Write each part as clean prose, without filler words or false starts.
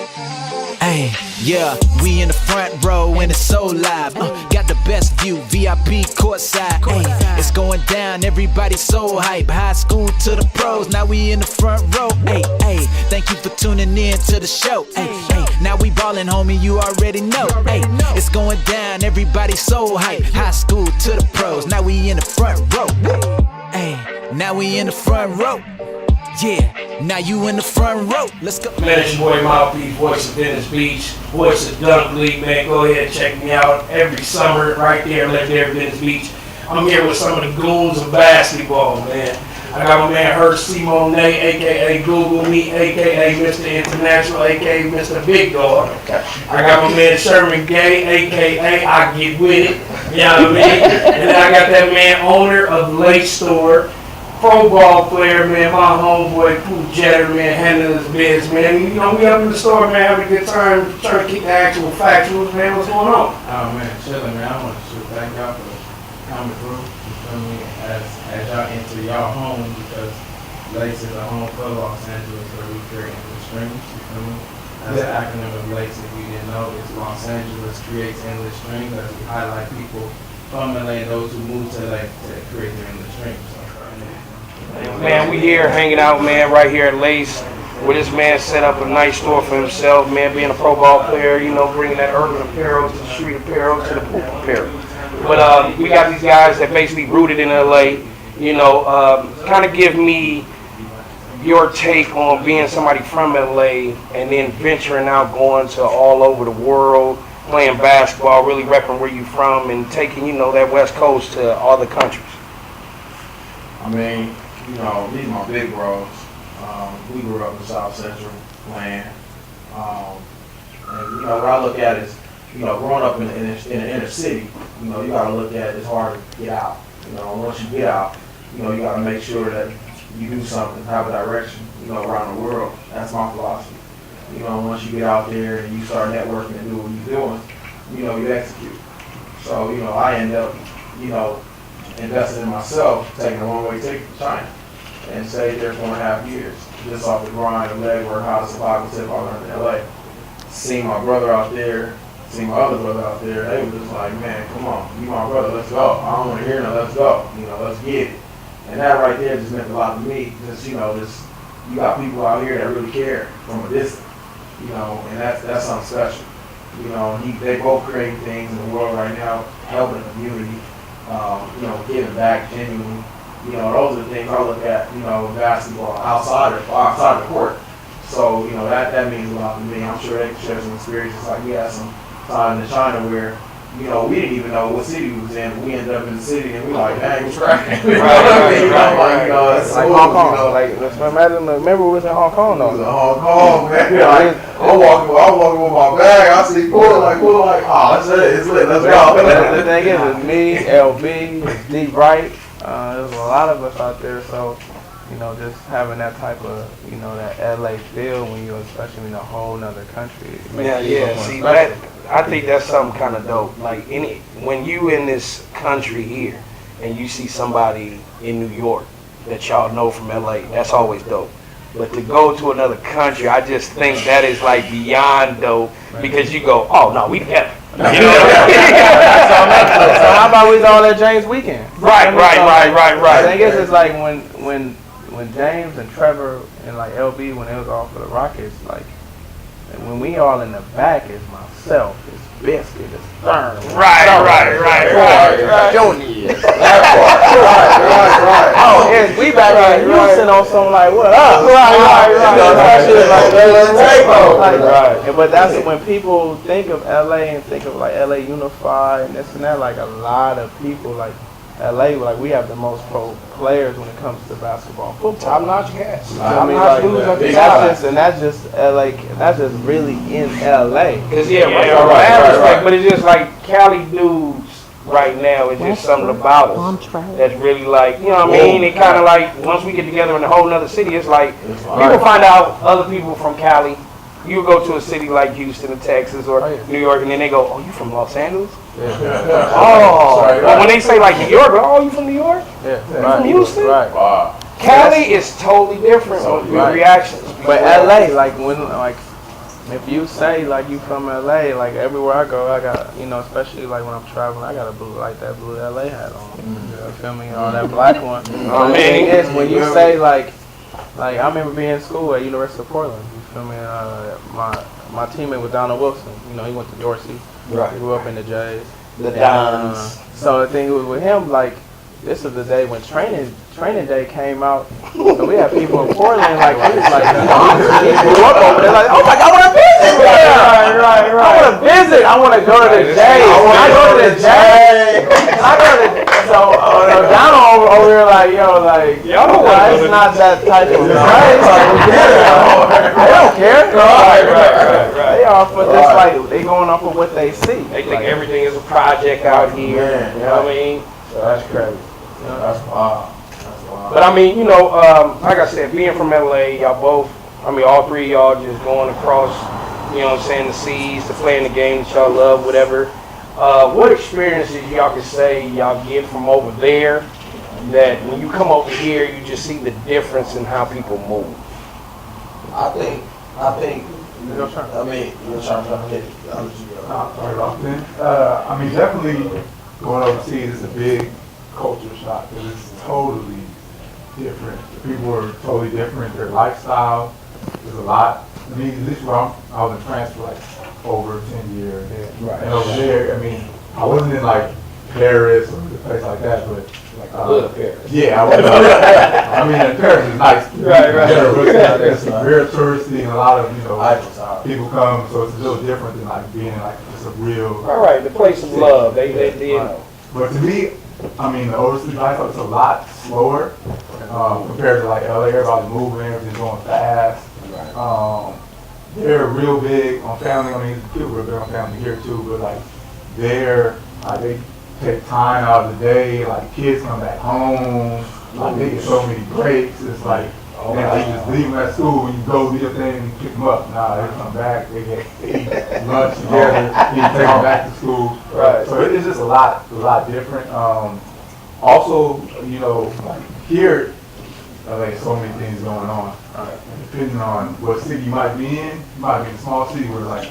Hey, yeah, we in the front row and it's so live. Got the best view, VIP courtside. Hey, it's going down, everybody so hype. High school to the pros, now we in the front row. Hey, hey, thank you for tuning in to the show. Hey, hey, now we ballin', homie, you already know. Hey, it's going down, everybody so hype. High school to the pros, now we in the front row. Hey, now we in the front row. Yeah, now you in the front row. Let's go. Man, it's your boy Mouthpiece, voice of Venice Beach, voice of Dunk League, man. Go ahead and check me out every summer right there, legendary Venice Beach. I'm here with some of the goons of basketball, man. I got my man Hersh Simone, aka Google Me, aka Mr. International, aka Mr. Big Dog. I got my man Sherman Gay, aka I Get With It. You know what I mean? And then I got that man owner of Lace Store. Pro ball player, man, my homeboy, Pooh Jetter, man, handling his biz, man. You know, we up in the store, man, having a good time, trying to keep the actual factuals, man. What's going on? Oh, man, chilling, man. I want to thank y'all for coming through, you feel me, as y'all enter y'all home, because Lace is a home for Los Angeles, where we create endless streams, you feel me? That's the acronym of Lace, if you didn't know, it's Los Angeles creates endless streams, as we highlight people from LA and those who move to LA to create their endless streams. Man, we here hanging out, man, right here at Lace, where this man set up a nice store for himself, man, being a pro ball player, you know, bringing that urban apparel to the street apparel to the poop apparel. But we got these guys that basically rooted in LA, you know, kind of give me your take on being somebody from LA and then venturing out, going to all over the world, playing basketball, really repping where you from, and taking, you know, that West Coast to all the countries. I mean, you know, these are my big bros. We grew up in South Central playing. And, you know, what I look at is, you know, growing up in the inner city, you know, you got to look at it's hard to get out. You know, once you get out, you know, you got to make sure that you do something, have a direction, you know, around the world. That's my philosophy. You know, once you get out there and you start networking and do what you're doing, you know, you execute. So, you know, I end up, you know, invested in myself, taking a one-way ticket to China, and stayed there 4.5 years, just off the grind of legwork, how to survive the tip I learned in LA. Seeing my brother out there, seeing my other brother out there, they were just like, man, come on, you my brother, let's go. I don't want to hear no, let's go, you know, let's get it. And that right there just meant a lot to me, just, you know, just, you got people out here that really care from a distance, you know, and that's something special. You know, they both creating things in the world right now, helping the community. You know, giving back genuinely. You know, those are the things I look at, you know, basketball outside the court. So, you know, that means a lot to me. I'm sure they can share some experiences. Like we had some time in China where, you know, we didn't even know what city we was in. We ended up in the city and we like, dang, what's cracking? Right. You know, it's like Hong Kong. You know, like, remember we was in Hong Kong though. We was in Hong Kong, man. Like, I'm walking with my bag. I see Pull like, oh, that's it. It's lit. Let's go. The thing is, it's me, LB, D Bright. There's a lot of us out there, so you know, just having that type of, you know, that LA feel when you're especially in a whole nother country. Yeah. See, that, I think that's something kind of dope. Like when you in this country here and you see somebody in New York that y'all know from LA, that's always dope. But to go to another country, I just think that is like beyond dope, because you go, oh no, we together. You know what I mean? So how about we all at James Weekend? Right. The thing is, it's like when James and Trevor and like LB, when they was all for the Rockets, like when we all in the back, is myself, it's Biscuit, it's Stern. Right. Junior. Oh, and we back in Houston on some like, what up? Right. But that's when people think of LA and think of like LA Unified and this and that, like a lot of people like LA, like we have the most pro players when it comes to basketball, football. Top-notch cats. That's just LA. That's just really in LA. Cause right. But it's just like Cali dudes right now. It's just something about us that's really like, you know what I mean. It kind of like once we get together in a whole nother city, it's like people find out other people from Cali. You go to a city like Houston or Texas or New York, and then they go, "Oh, you from Los Angeles?" Yeah. Well, when they say like New York, "Oh, you from New York?" Yeah. You from Houston? Right. Cali is totally different with reactions. But LA, like when like if you say like you from LA, like everywhere I go, I got, you know, especially like when I'm traveling, I got a blue, like that blue LA hat on. You feel me? Or that black one. The thing is, when you say like I remember being in school at University of Portland. You feel me? My teammate was Donald Wilson. You know, he went to Dorsey. Right. He grew up in the Jays. The Dons. So the thing was with him, like, this is the day when training day came out. So we had people in Portland, like, he was like, he grew up over there, like, oh my God, I want to visit. Right. I want to visit. I want to go to the Jays. I go to the Jays. So Donald over here, like, yo, like, it's not that type of place. They don't care. Right. They are for just like they going off of what they see. They think everything is a project out here. You know what I mean? So that's crazy. That's wild. But I mean, you know, like I said, being from LA, y'all both, I mean, all three of y'all just going across, you know what I'm saying, the seas to play in the game that y'all love, whatever. What experiences y'all can say y'all get from over there that when you come over here, you just see the difference in how people move? I think. Your turn. I mean, you're trying to get it. I'll let you go. Start off then. I mean, definitely going overseas is a big culture shock because it's totally different. The people are totally different. Their lifestyle is a lot. I mean, at least where I was in France for like over 10 years. Right. And over there, I mean, I wasn't in like Paris or a place like that, but Like the hood of Paris. yeah, I mean, Paris is nice. Right. It's very touristy and a lot of, you know, people come, so it's a little different than like being in like just a real. All right, the place of love. They you know. But to me, I mean, the overseas lifestyle is a lot slower compared to like LA. Everybody's moving, everything's going fast. They're real big on family. I mean, people are big on family here too, but like they take time out of the day. Like kids come back home. Like they get so many breaks. It's like you just leave them at school and you go do your thing and pick them up. Nah, they come back. They eat lunch together. You take them back to school. Right. So it's just a lot different. Also, you know, like here, there's so many things going on. And depending on what city you might be in, you might be in a small city where like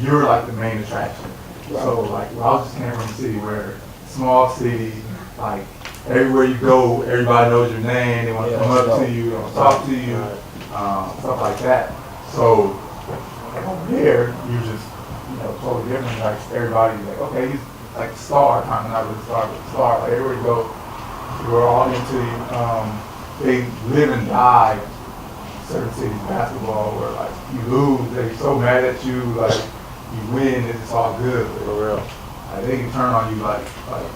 you're like the main attraction. So like, I was just came from a city where small city, like everywhere you go, everybody knows your name. They want to come up to you, they want to talk to you, stuff like that. So over there, you just, you know, totally different. Like everybody's like, okay, he's like a star, kind of not really a star, but a star. Like everywhere you go, we're all into you. They live and die. Certain cities basketball where like you lose, they're so mad at you. Like you win, it's all good. For real. Like, they can turn on you like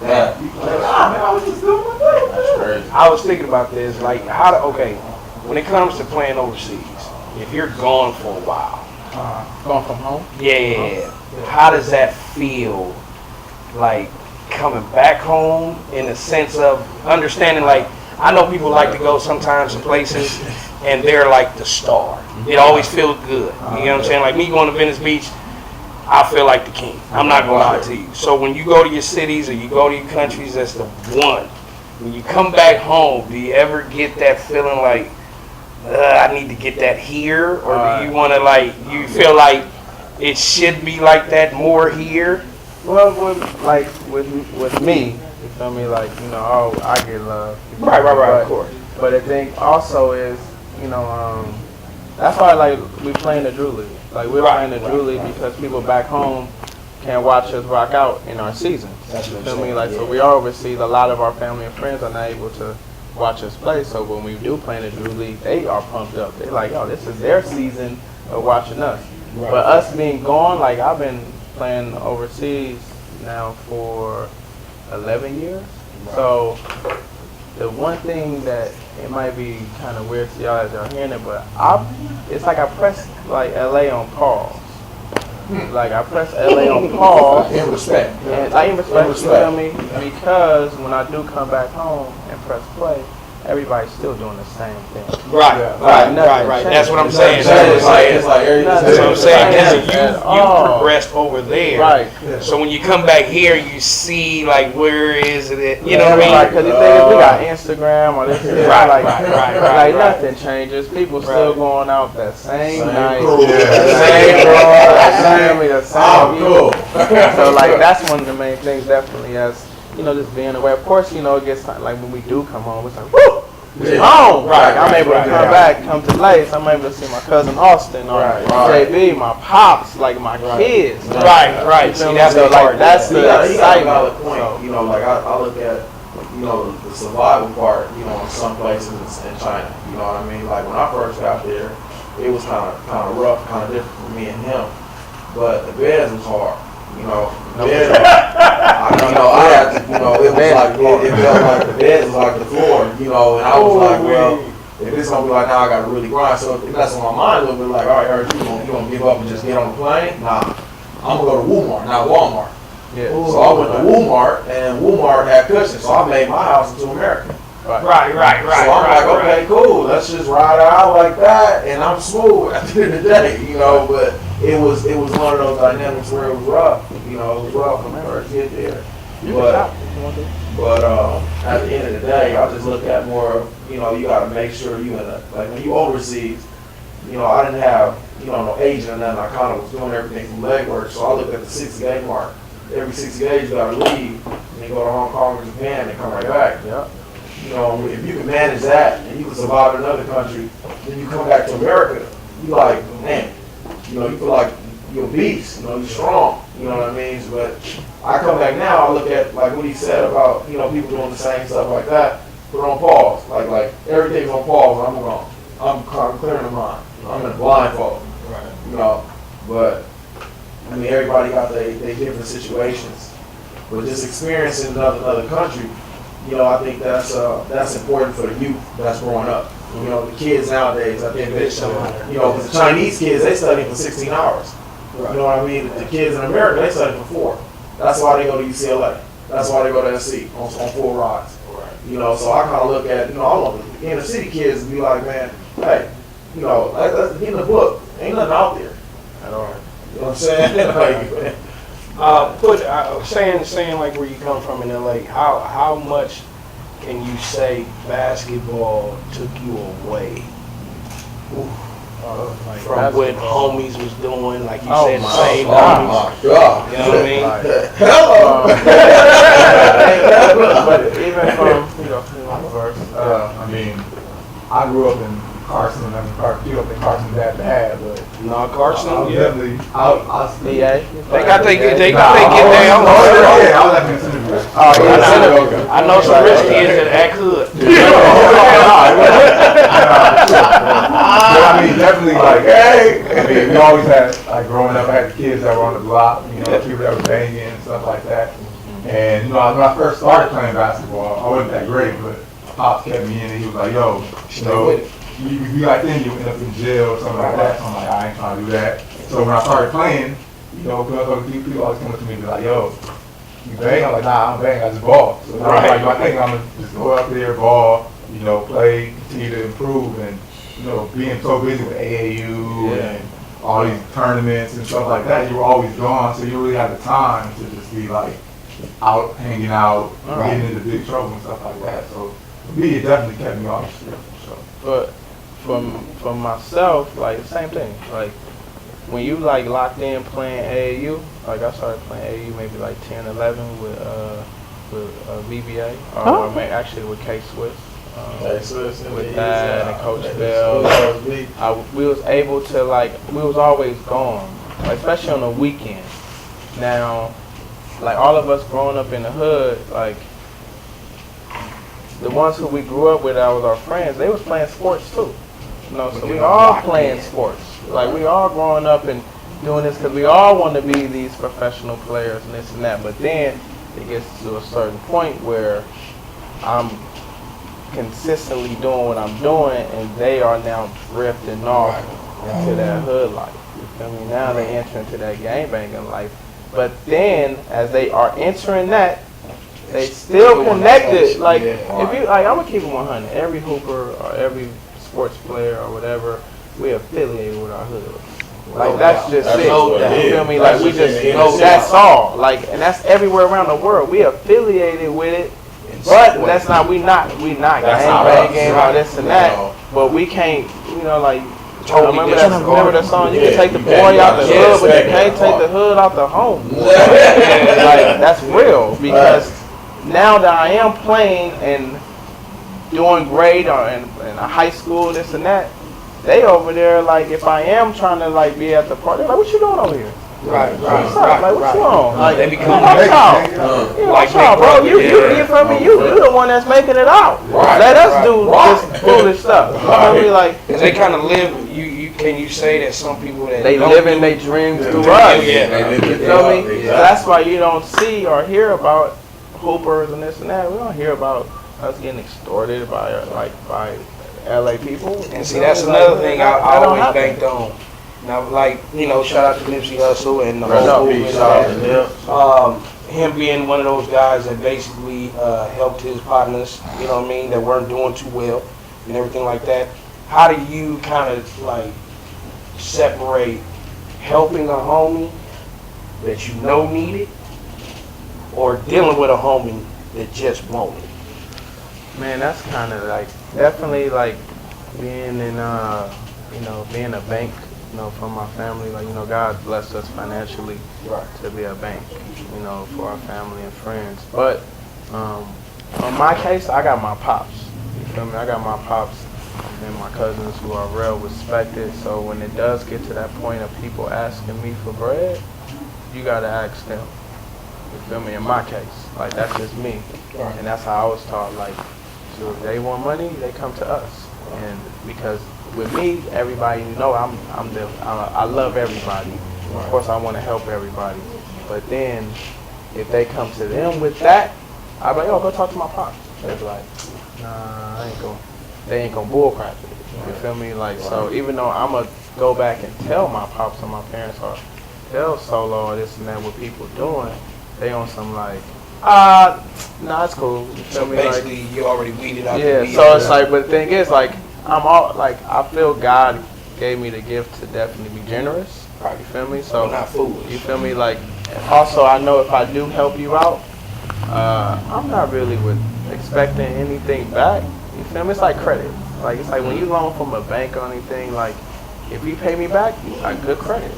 that. You like, man, I was just doing my thing. That's crazy. I was thinking about this, like when it comes to playing overseas, if you're gone for a while, Going from home? yeah, how does that feel? Like coming back home in the sense of understanding, like I know people like to go sometimes to places and they're like the star. It always feels good. You know what I'm saying? Like me going to Venice Beach, I feel like the king. I'm not gonna lie to you. So when you go to your cities or you go to your countries, that's the one. When you come back home, do you ever get that feeling like, I need to get that here? Or do you want to like, you feel like it should be like that more here? Well, with me, you feel me? Like, you know, I get love. Right, of course. But the thing also is, you know, that's why like we playing the Drew League. Like we're playing the Drew League because people back home can't watch us rock out in our season. That's You what feel I'm me? saying. Like so we are overseas. A lot of our family and friends are not able to watch us play. So when we do play in the Drew League, they are pumped up. They're like, oh, this is their season of watching us. Right. But us being gone, like I've been playing overseas now for 11 years. So the one thing that it might be kind of weird to y'all as y'all hearing it, but it's like I press like LA on pause. Like I press LA on pause. In respect. And I even respect, you feel me? Because when I do come back home and press play, everybody's still doing the same thing. Right, right, Nothing right. That's what I'm changed. saying. It's like everything. That's what I'm saying. Nothing Because changed at you all. progressed over there. Right. So when you come back here, you see like where is it? At? You know what I Like, mean? cause the thing is, we got Instagram or this, is Right, like, right, like right. nothing changes. People still Right. going out that same night, crew. the same girl, the same Cool. So like that's one of the main things, definitely, as you know, just being aware. Of course, you know, it gets like when we do come home, it's like woo, we're home. Right, Like, I'm able to right, come back, come to Lace. I'm able to see my cousin Austin or JB, my pops, like my kids. Right, right. See, that's So, the like, part. that's He the got a valid excitement. point. So, You know, like I look at, you know, the survival part, you know, in some places in China. You know what I mean? Like when I first got there, it was kind of rough, kind of different for me and him. But the beds was hard. You know, beds, I had to, you know, it was like, it felt like the beds was like the floor, you know, and I was like, well, if it's gonna be like now, I gotta really grind. So if that's on my mind a little bit, like, all right, Eric, you gonna give up and just get on the plane? Nah, I'm gonna go to Walmart, not Walmart. yeah. So I went to Walmart, and Walmart had cushions, so I made my house into American. Right, right, right, So I'm right, like, okay, cool, let's just ride it out like that, and I'm smooth at the end of the day, you know. But it was one of those dynamics where it was rough, you know, it was rough when I first get there. But at the end of the day, I just look at more, you know, you got to make sure you in a, like when you overseas, you know, I didn't have, you know, no agent and then I kind of was doing everything from legwork. So I look at the 60 day mark. Every 60 days you got to leave and then go to Hong Kong or Japan and come right back. Yeah. You know, if you can manage that and you can survive in another country, then you come back to America, you like, man, you know, you feel like you're a beast, you know, you're strong, you know what I mean? But I come back now, I look at like what he said about, you know, people doing the same stuff like that, put it on pause, like everything's on pause, I'm clearing the mind, I'm in a blindfold, you know, but I mean, everybody got their different situations, but just experiencing another country, you know, I think that's important for the youth that's growing up. You know, the kids nowadays, I think they, you know, because the Chinese kids, they study for 16 hours. You know what I mean? The kids in America, they study for 4. That's why they go to UCLA. That's why they go to SC on 4 rides. You know, so I kind of look at, you know, all of the inner city kids and be like, man, hey, you know, that's in the book. Ain't nothing out there at all. You know what I'm saying? Like, saying like where you come from in LA, how much can you say basketball took you away from what homies was doing? Like you said, the same homies. my God. You know what I mean? Hello. But even from, you know, first, I mean, I grew up in Carson. I mean, grew up in Carson that bad, but No, Carson, I was yeah. definitely, I DA. They got they get Nah, down. yeah, I was at Mississippi. I know some rich kids that act hood. But I mean, definitely, like, hey, I mean, we always had, like, growing up, I had the kids that were on the block, you know, people that were banging and stuff like that. And, you know, when I first started playing basketball, I wasn't that great, but Pops kept me in and he was like, yo, you know, you be like then you end up in jail or something like that. So I'm like, I ain't trying to do that. So when I started playing, you know, people always come up to me and be like, yo, you bang? I'm like, nah, I don't bang, I just ball. So I was like, I think I'm gonna just go up there, ball, you know, play, continue to improve, and you know, being so busy with AAU and all these tournaments and stuff like that, you were always gone, so you really had the time to just be like out, hanging out, getting into big trouble and stuff like that. So for me, it definitely kept me off the street for sure. But from myself, like same thing. Like when you like locked in playing AAU, like I started playing AAU maybe like 10, 11 with VBA, or actually with K Swiss. With that and Coach Bell, we was able to we was always gone, like, especially on the weekend. Now, like all of us growing up in the hood, like the ones who we grew up with, that was our friends, they was playing sports too. You know, so we all playing sports. Like we all growing up and doing this because we all want to be these professional players and this and that. But then it gets to a certain point where I'm consistently doing what I'm doing, and they are now drifting off into that hood life. You feel me? Now they enter into that gangbanging life. But then, as they are entering that, they still Doing connected. that. Like Yeah. if you like, I'm gonna keep it 100. Every hooper or every sports player or whatever, we affiliated with our hood. Like that's just That's it. no doubt. You feel me? That's Like we just just in the know city. that's all. Like, and that's everywhere around the world. We affiliated with it, but that's not. We not That's gang not banging us. or this and that. No. But we can't. You know, like. Totally Remember that song? You Yeah, can take the you boy can't- out the you can't hood, but you expect can't that take part. the hood out the home. Like that's real because now that I am playing and doing great or in a high school, this and that, they over there like if I am trying to like be at the party, like what you doing over here? Right, What's up? Like what you on? Like They become watch out. Uh, Yeah, like watch out, big bro. brother, You yeah. feel me? You the one that's making it out. Right, Let us right, do right. this foolish stuff. You feel me? Like Cause they kind of live. Can you say that some people that they don't living do- their dreams through Yeah, us. yeah. they live You it. feel me? Exactly. That's why you don't see or hear about hoopers and this and that. We don't hear about us getting extorted by LA people. And see, that's another thing I That don't always happen. banked on. Now, like, shout out to Nipsey Hussle and the Rest whole in movement. peace, shout out to them. Him being one of those guys that basically helped his partners, you know what I mean, that weren't doing too well and everything like that. How do you kind of like separate helping a homie that you know need it or dealing with a homie that just want it? Man, that's kind of like definitely like being in being a bank. For my family, like God blessed us financially Right. to be a bank. For our family and friends. But in my case, I got my pops. You feel me? I got my pops and my cousins who are real respected. So when it does get to that point of people asking me for bread, you gotta ask them. You feel me? In my case, like that's just me, Right. and that's how I was taught. Like, so if they want money, they come to us, and because with me, everybody, I love everybody. Of course, I want to help everybody, but then if they come to them with that, I'm like, go talk to my pops. They're like, nah, they ain't gonna bullcrap it. You feel me? Like, so even though I'm gonna go back and tell my pops or my parents or tell Solo or this and that what people doing, they on some like, nah, it's cool. You feel So me? basically, you already weeded out the Yeah, weed. so it's like, but the thing is, like, I feel God gave me the gift to definitely be generous. Right. You feel me? So So, not foolish. you feel me? Like, also, I know if I do help you out, I'm not really expecting anything back. You feel me? It's like credit. Like, it's like when you loan from a bank or anything, like, if you pay me back, you got good credit.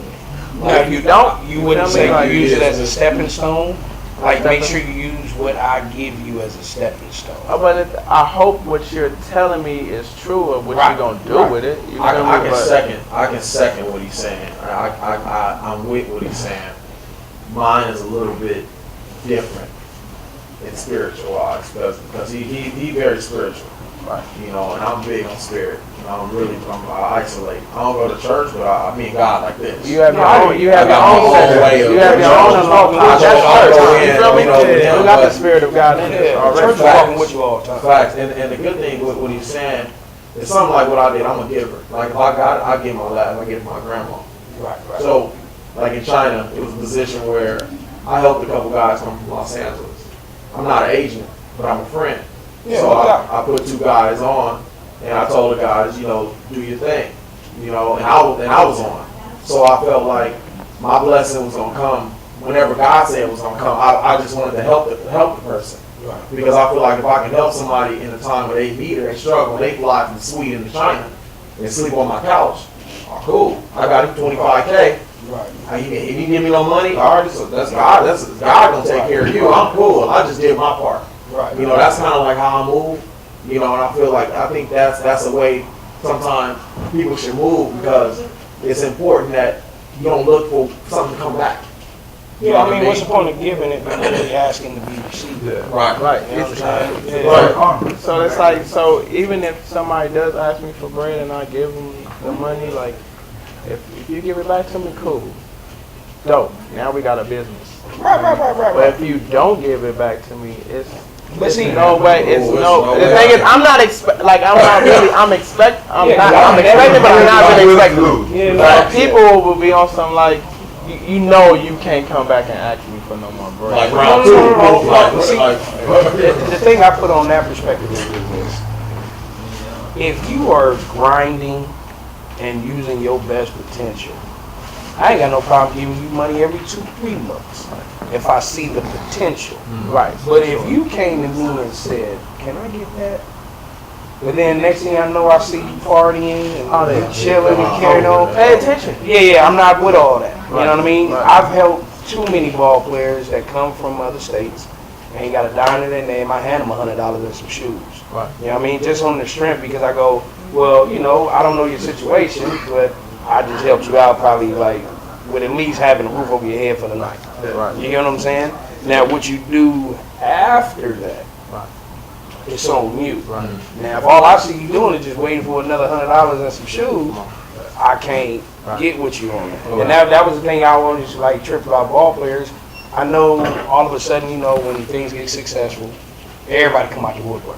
Now, If you don't, you wouldn't feel me? say Like, you use it as a stepping stone. Like, make sure Stepping- you use what I give you as a stepping stone. But I hope what you're telling me is true of what Right, you're gonna do right. with it. You feel I me? can But- second what he's saying. I'm with what he's saying. Mine is a little bit different in spiritual wise because he very spiritual. Right. And I'm big on spirit. I isolate. I don't go to church, but I mean God like this. You have your own. You have I your got my own. own way of You have your church. own alone. I That's go church. in, You feel me? with him, We got the but- spirit of God in us Yeah, already. church is walking with you all the time. Facts. And the good thing with what he's saying is something like what I did. I'm a giver. Like if I got it, I give my last. I give my grandma. Right, right. So, like in China, it was a position where I helped a couple guys come from Los Angeles. I'm not an agent, but I'm a friend. Yeah, So no doubt. I put two guys on, and I told the guys, do your thing, and I was on. So I felt like my blessing was gonna come whenever God said it was gonna come. I just wanted to help the person. Right. Because I feel like if I can help somebody in a time where they need it, they struggle, they fly from Sweden to China and sleep on my couch, cool. I got him 25K. Right. If you give me no money, all right, so that's God. That's God gonna take care of you. I'm cool. I just did my part. Right. That's kind of like how I move. And I think that's a way sometimes people should move because it's important that you don't look for something to come back. You Yeah, know I what mean, what's the point of giving it but really asking to be received? Right. Right. You know what I'm saying? Right. So it's like, so even if somebody does ask me for bread and I give them the money, like, if you give it back to me, cool. Dope. Now we got a business. Right. But if you don't give it back to me, it's But see, no way. It's It's no. no The way. thing is, I'm not expecting, but I'm Yeah, expecting, but I'm not really expecting. Yeah, Like, people will be on some like, you know you can't come back and ask me for no more bread. Like No, round no, two, no, no, like, no. See, like, the thing I put on that perspective is this. If you are grinding and using your best potential, I ain't got no problem giving you money every 2-3 months if I see the potential. Right. But if you came to me and said, "Can I get that?" But then next thing I know, I see you partying and chilling and carrying on. Pay attention. Yeah, I'm not with all that. You Right. know what I mean? Right. I've helped too many ball players that come from other states, ain't got a dime in their name. I hand them $100 and some shoes. Right. You know what I mean? Just on the strength, because I go, well, you know, I don't know your situation, but I just helped you out probably like with at least having a roof over your head for the night. Right. You get what I'm saying? Now, what you do after that, Right. it's on you. Right. Now, if all I see you doing is just waiting for another $100 and some shoes, I can't get with you on that. And that was the thing I always like tripped about ball players. I know all of a sudden, you know, when things get successful, everybody come out the woodwork.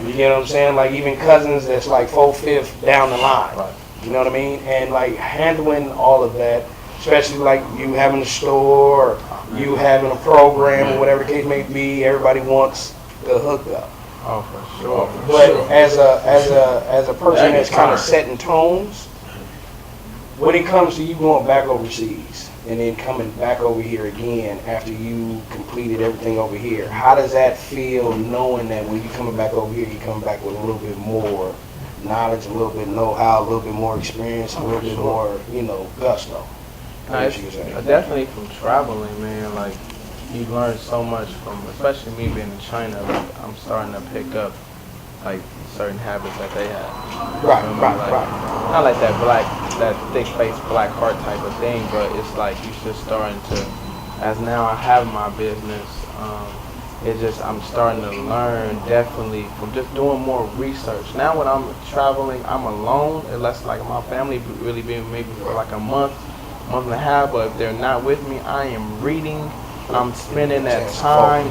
You get what I'm saying? Like even cousins that's like 4/5 down the line. Right. You know what I mean? And like handling all of that, especially like you having a store, or you having a program, or whatever the case may be, everybody wants the hookup. Oh, for sure. But as a person that's kind of setting tones, when it comes to you going back overseas and then coming back over here again after you completed everything over here, how does that feel knowing that when you coming back over here, you coming back with a little bit more knowledge, a little bit know-how, a little bit more experience, a little bit more, you know, gusto? Nice. Definitely from traveling, man. Like you learn so much from, especially me being in China. Like I'm starting to pick up like certain habits that they have. Right, You know, right, like, right. Not like that thick-faced black heart type of thing, but it's like you just starting to. As now I have my business, it's just I'm starting to learn definitely from just doing more research. Now when I'm traveling, I'm alone, unless like my family really been maybe for like a month and a half, but if they're not with me, I am reading. I'm spending that time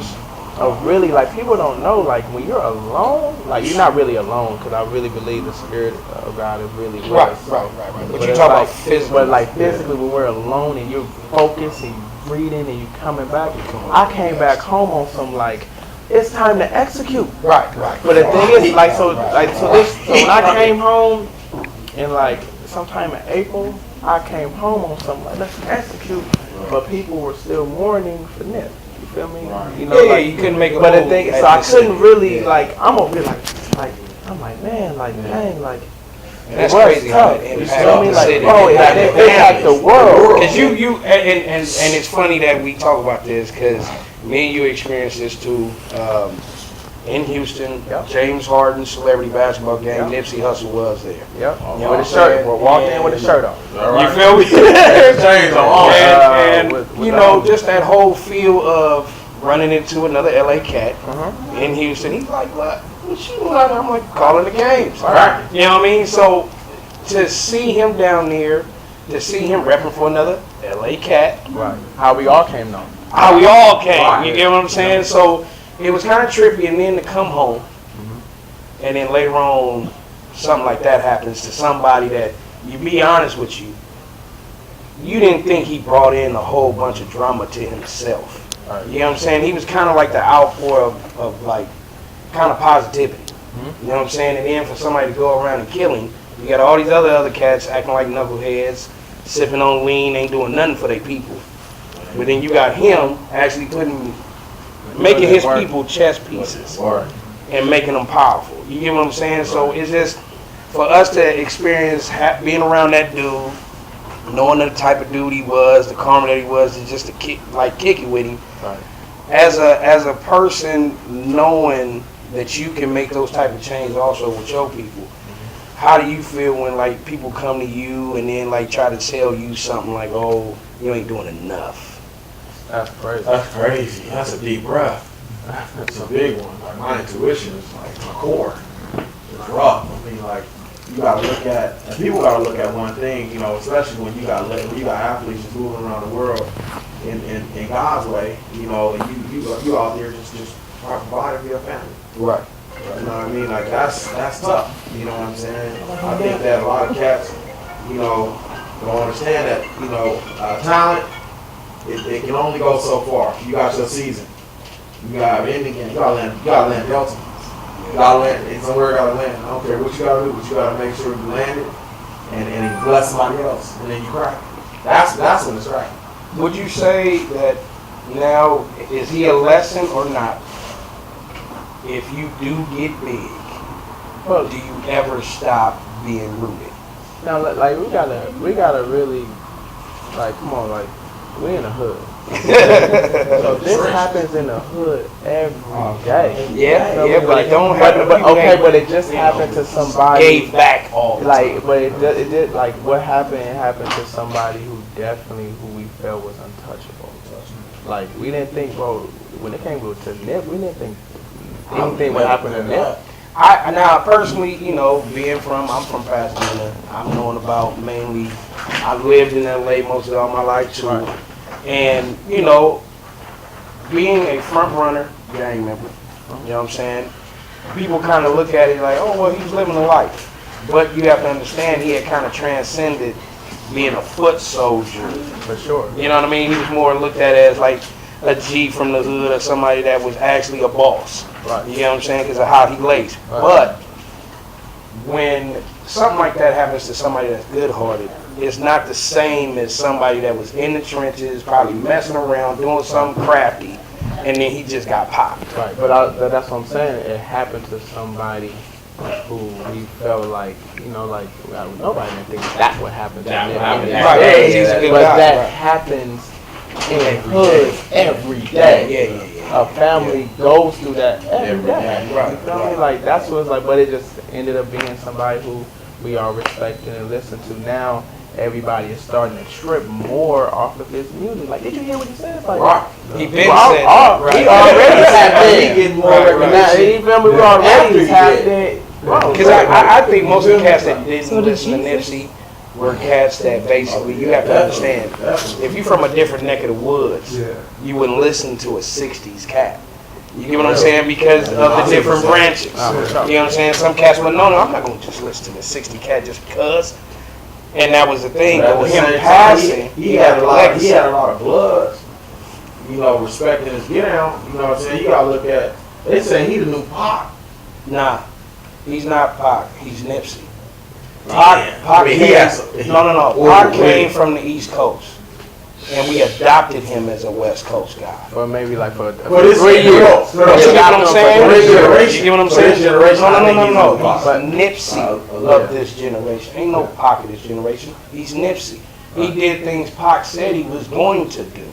of really, like people don't know, like when you're alone, like you're not really alone, because I really believe the Spirit of God is really with Right, us. right. But you it's talk like, about physically. But like physically, when we're alone and you're focused and you're reading and you're coming back, I came back home on some like, it's time to execute. Right. But the thing is, so when I came home in like sometime in April, I came home on something like, let's execute. But people were still mourning for Nip. You feel me? You know, Yeah, like, you couldn't make a but the move thing, at so I this couldn't city. really Yeah. like. I'm over here I'm like, man, like, dang, like. And that's it was crazy how tough. it You impacts feel me? the Like, city. bro, it impacts the world. Because and it's funny that we talk about this because me and you experienced this too. In Houston, Yep. James Harden celebrity basketball game, Yep. Nipsey Hussle was there. Yep. know With what a I'm shirt. saying? Walked in with a shirt on. You feel me? Chains on. and with you that. know, just that whole feel of running into another LA cat Uh-huh. in Houston. He's like, what you doing out there? I'm like, calling the games. Right. You know what I mean? So to see him down there, to see him repping for another LA cat, Right. How we all came though. how we all came. Right. You get what I'm saying? So it was kind of trippy, and then to come home, and then later on, something like that happens to somebody that, you be honest with you, you didn't think he brought in a whole bunch of drama to himself. Right. You know what I'm saying? He was kind of like the outpour of like, kind of positivity. You know what I'm saying? And then for somebody to go around and kill him, you got all these other cats acting like knuckleheads, sipping on lean, ain't doing nothing for their people. But then you got him actually making his people chess pieces Right. and making them powerful. You get what I'm saying? So it's just for us to experience being around that dude, knowing the type of dude he was, the karma that he was, and just to kick it with him. Right. As a person, knowing that you can make those type of changes also with your people. How do you feel when like people come to you and then like try to tell you something like, oh, you ain't doing enough? That's crazy. That's crazy. That's a deep breath. That's a big one. Like my intuition is like my core. It's rough. I mean, like you gotta look at, and people gotta look at one thing, you know, especially when you got athletes just moving around the world in God's way, you know, and you out there just providing for your family. Right. You know what I mean? Like that's tough. You know what I'm saying? I think that a lot of cats, you know, Don't understand that, talent, it can only go so far. You got your season. You got ending game. You gotta land Delta. You gotta land, it's somewhere you gotta land. I don't care what you gotta do, but you gotta make sure you land it and bless somebody else. And then you crack. That's when it's right. Would you say that now, is he a lesson or not? If you do get big, Well, do you ever stop being rooted? now, like we gotta really, like, come on, like, we in the hood. So this happens in the hood every day. Yeah, but like, it don't happen. But it just happened to somebody. Gave back all the Like, time. but it did, like, what happened, it happened to somebody who we felt was untouchable. Like, we didn't think, bro, when it came to Nip, we didn't think anything would happen to Nip. Now personally, I'm from Pasadena. I'm known about mainly, I've lived in LA most of all my life too. Right. And, being a front runner, gang member, you know what I'm saying? People kind of look at it like, oh, well, he's living a life. But you have to understand, he had kind of transcended being a foot soldier. For sure. You know what I mean? He was more looked at as like a G from the hood or somebody that was actually a boss. Right. You know what I'm saying? Because of how he laced. Right. But when something like that happens to somebody that's good-hearted, it's not the same as somebody that was in the trenches, probably messing around, doing something crafty, and then he just got popped. Right, but that's what I'm saying. It happened to somebody who we felt like, nobody didn't think that would happen to him. Right, But he's a good that guy, right. happens in hoods every day. Yeah. A family goes through that every day. Right, You feel me? Like, that's what it's like. But it just ended up being somebody who we all respected and listened to. Now everybody is starting to trip more off of his music. Like, did you hear what he said? It's like, Right. He been Well, said oh, that. he Right. already tapped He in. getting more Right, recognition. Now, you feel me? We After already he tapped did. in. Bro, Because I think most of the cats that didn't listen to Nipsey were cats that basically, you have to understand, if you're from a different neck of the woods, Yeah. you wouldn't listen to a 60s cat. You get what I'm saying? Because of the different branches. You know what I'm saying? Some cats would, no, I'm not going to just listen to the 60 cat just because. And that was the thing. But at But with the him same time, passing, he had a lot of bloods, respecting his get down. You know what I'm saying? You gotta look at, they say he the new Pac. Nah, he's not Pac. He's Nipsey. Pac Pac he came, has some- no. Or Pac the came way. from the East Coast. And we adopted him as a West Coast guy. or maybe like for For this 3 years. No, You get what I'm saying? For this generation. You get what I'm For saying? this generation, I think he's No. the Pac. He's Nipsey of this generation. Ain't no Pac of this generation. He's Nipsey. He did things Pac said he was going to do,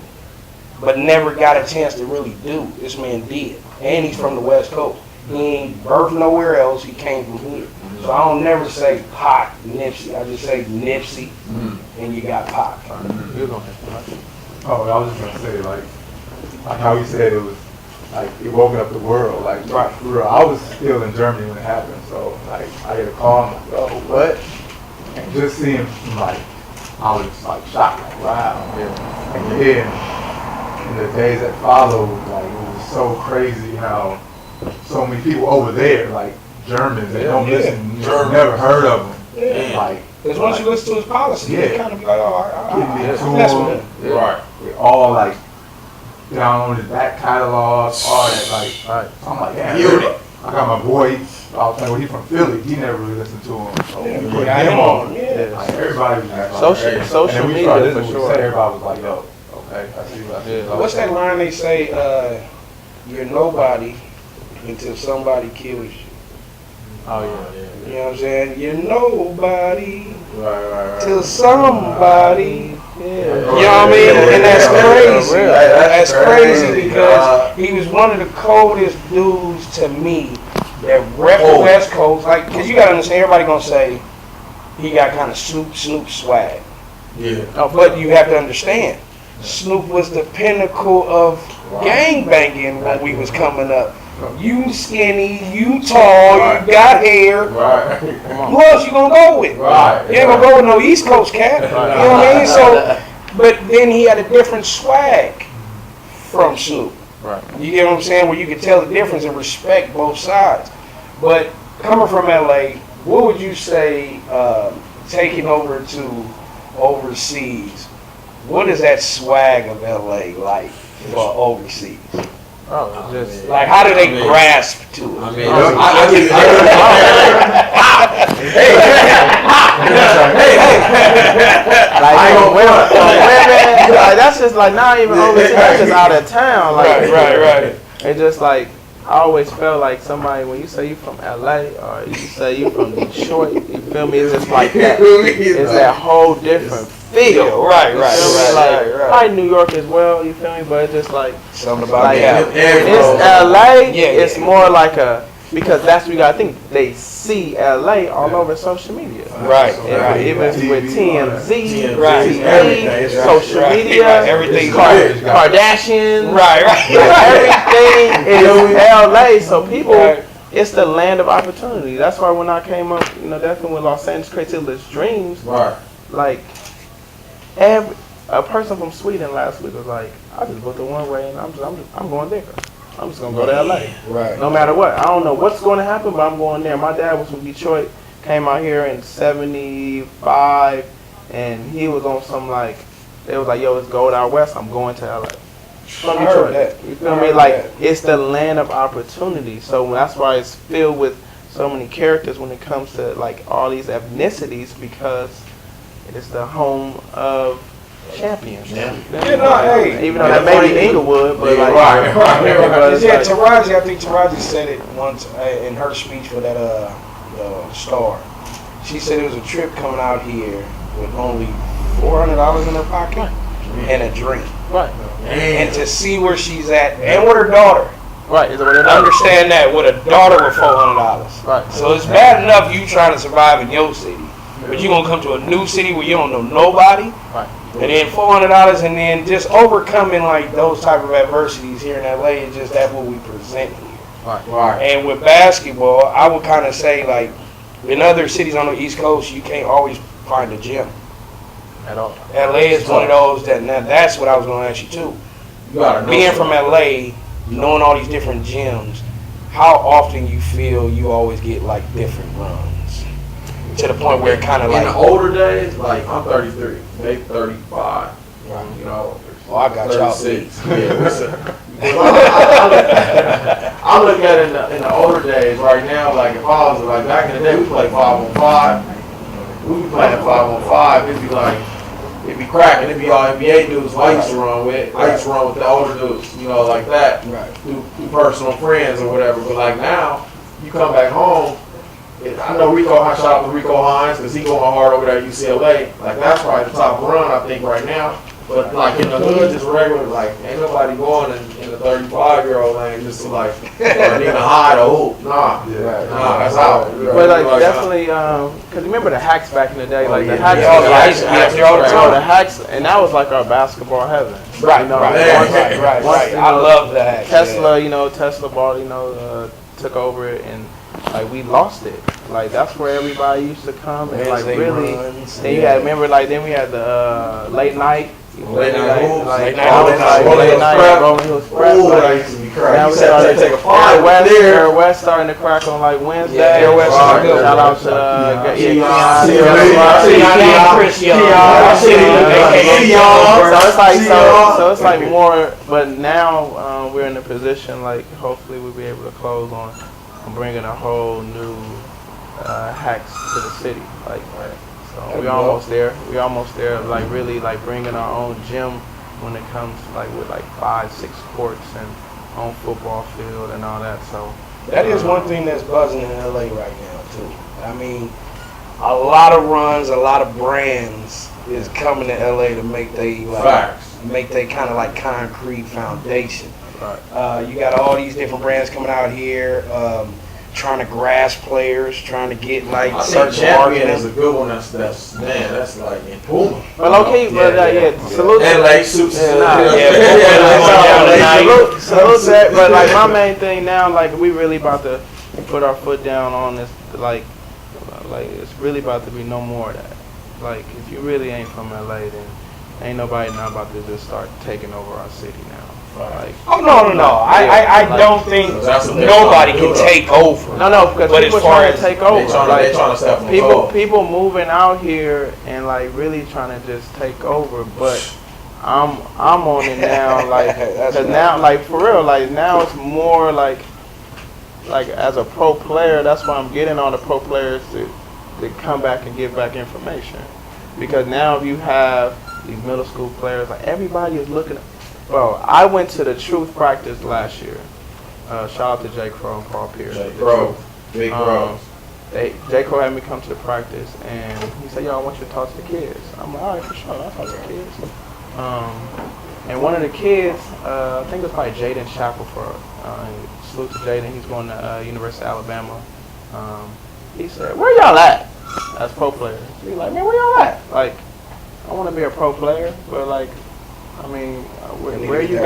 but never got a chance to really do. This man did. And he's from the West Coast. He ain't birthed nowhere else. He came from here. So I don't never say Pac, Nipsey. I just say Nipsey, and you got Pac. You're gonna have to. Oh, I was just gonna say, like how he said it was, like, it woke up the world. Like, Right. for real, I was still in Germany when it happened, so like I get a call, I'm like, oh, what? And just seeing, like, I was like shocked, like, wow. And then in the days that followed, like, it was so crazy how so many people over there, like Germans, they don't listen, never heard of them. Like, Because once you listen to his policy, you Yeah. kind of be like, oh, getting I into mess with them, him. Right. we all like downloaded that catalog, all that, like, Right. I'm like, damn, Unit. I got my boy, I was like, well, he from Philly, he never really listened to him, so we put got him him on. on, yeah. Like, everybody was like, Social- hey. social And then we media, started for listening, sure. we said, everybody was like, yo, okay, I see what I see. Yeah. What's that line they say, you're nobody until somebody kills you. Oh yeah. You know what I'm saying? You're nobody Right. till somebody. Yeah. You know what I mean? And that's crazy. That's crazy crazy. because he was one of the coldest dudes to me that rep the West Coast. Like, because you got to understand, everybody going to say he got kind of Snoop swag. Yeah. But you have to understand, Snoop was the pinnacle of gangbanging when we was coming up. You skinny, you tall, you got hair. Right. Who else you gonna go with? Right. You ain't gonna go with no East Coast cat. You know what I mean? So, but then he had a different swag from Snoop. Right. You get what I'm saying? Where you can tell the difference and respect both sides. But coming from LA, what would you say taking over to overseas, what is that swag of LA like for overseas? Oh, just Like, how do they grasp to it? I mean, like women, like that's just like not even overseas. That's just out of town. Like, Right. It's just like I always felt like somebody when you say you from LA or you say you from Detroit, you feel me? It's just like that. It's that whole different feel. Right. You feel me? Like probably New York as well. You feel me? But it's just like Something about like that. when it's LA. Yeah. It's more like a because that's what you got. I think they see LA all over social media. Right. Even with TMZ, Right. TV, Everything. social Right. media, Right. Everything's Kardashians, Right. everything is LA. So people, Right. it's the land of opportunity. That's why when I came up, definitely with Los Angeles Creatively Dreams, Right. like a person from Sweden last week was like, I just booked a one way and I'm going there. I'm just gonna go to LA. Right. No matter what. I don't know what's going to happen, but I'm going there. My dad was from Detroit, came out here in '75, and he was on some like, they was like, yo, it's Gold Out West. I'm going to LA. From I heard Detroit. that. You feel I me? heard Like, that. it's the land of opportunity. So that's why it's filled with so many characters when it comes to like all these ethnicities because it is the home of champions. Yeah. Hey. Even though that may be Inglewood, but like, Right. but it's Yeah, like- Taraji, I think Taraji said it once in her speech for that the Star. She said it was a trip coming out here with only $400 in her pocket and a drink. right, And to see where she's at, and with her daughter. right. Is it what it is? Understand that with a daughter with $400. Right. So it's bad enough you trying to survive in your city, but you gonna come to a new city where you don't know nobody, Right. and then $400, and then just overcoming like those type of adversities here in LA is just that's what we present here. Right. And with basketball, I would kind of say like in other cities on the East Coast, you can't always find a gym. At all. LA is one of those that now that's what I was gonna ask you too. You gotta know. Being from LA, knowing all these different gyms, how often you feel you always get like different runs to the point where it kind of in like, the older days, like I'm 33, they 35. Right. You know. Oh, I got y'all 36. I look at it in the older days. Right now, like if I was like back in the day, we played 5-on-5. We be playing 5-on-5. It'd be cracking. It'd be all NBA dudes who I used to run with. I used to run with the older dudes, like that, through personal friends or whatever. But like now, you come back home. I know Rico, I shot with Rico Hines because he going hard over there at UCLA. Like that's probably the top run I think right now. But like in the hood, just regular, like ain't nobody going in the 35-year-old lane just to like or need to hide or hoop. Nah, that's out. But like definitely, cause remember the hacks back in the day, like the hacks. Yeah, I used to be up there all the time. The hacks, and that was like our basketball heaven. right, You know, right. once, you I know, love that. Tesla, Tesla bought, took over it, and like we lost it. Like that's where everybody used to come and like Wednesday really. runs, Then you had remember like then we had the late night. Late night hoops, like late night that was hoops, like Rolling late Hills night Prep. Rolling Hills Prep. Ooh, like, that used to be now crazy. we You said started take a five West, there. West starting to crack on like Wednesday. Yeah, West is good. Shout out to Chris Young. So it's like more, but now we're in a position like hopefully we'll be able to close on bringing a whole new hacks to the city. Like so we're almost there. We're almost there. Like really like bringing our own gym when it comes like with like 5-6 courts and on football field and all that. So That is one thing that's buzzing in LA right now too. I mean, a lot of runs, a lot of brands is coming to LA to make they kind of like concrete foundation. Right. You got all these different brands coming out here, trying to grasp players, trying to get like I think certain Champion is marketing. a good one. That's like in Puma. But okay, but salute. LA suits. Salute that. But like my main thing now, like we really about to put our foot down on this. Like it's really about to be no more of that. Like if you really ain't from LA, then ain't nobody now about to just start taking over our city now. Like, Oh no! I don't think That's what they're nobody trying to can do, take over. no, because But people as far trying to as take They over. trying Like, to step on people toes. people moving out here and like really trying to just take over, but I'm on it now, like, That's cause right. now, like, for real, like, now it's more like as a pro player, that's why I'm getting all the pro players to come back and give back information, because now if you have these middle school players, like, everybody is looking. Bro, I went to the Truth practice last year. Shout out to J. Crow and Paul Pierce. J. The Crow, Truth. big bro. J. Crow had me come to the practice, and he said, "Yo, I want you to talk to the kids." I'm like, "All right, for sure, I'll talk to the kids." And one of the kids, I think it was probably Jaden Shackelford. Salute to Jaden. He's going to University of Alabama. He said, "Where y'all at?" As pro players. He like, "Man, where y'all at?" Like, I want to be a pro player, but like, I mean, where you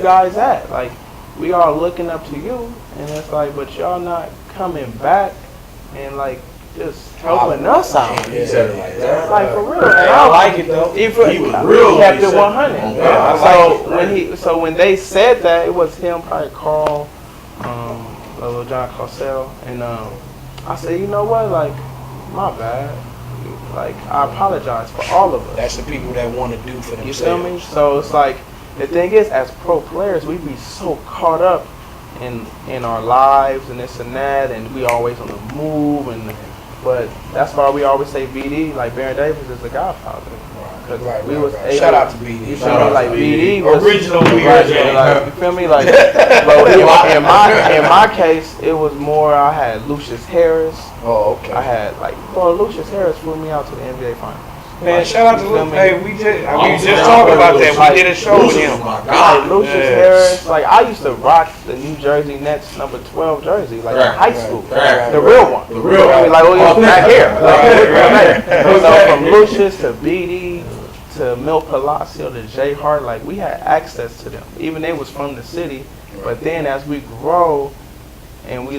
guys at? Like, we all looking up to you, and it's like, but y'all not coming back and like just helping us out. He said it like that. Like, for real. Hey, I like it though. He was real He kept when he it said 100. it. Yeah, I So when they said that, it was him, probably Carl, little John Cosell, and I said, you know what, like, my bad. Like, I apologize for all of us. That's the people that want to do for themselves. You feel me? So it's like, the thing is, as pro players, we be so caught up in our lives and this and that, and we always on the move, but that's why we always say BD, like Baron Davis is the godfather. Because we was able, Shout out to BD. you feel me? Like BD was Original right, BD. like, you feel me? Like, but in my case, it was more. I had Lucius Harris. Oh, okay. I had Lucius Harris flew me out to the NBA finals. Man, shout out to You feel Luke. me? Hey, we just talking about that. We did a show with him. Like Lucius Yeah. Harris, like I used to rock the New Jersey Nets number 12 jersey, like in Right, high school, right, the real one. The real You know, one. like back here. Right. So from Lucius to BD to Mil Palacio to Jay Hart, like we had access to them. Even they was from the city, but then as we grow and we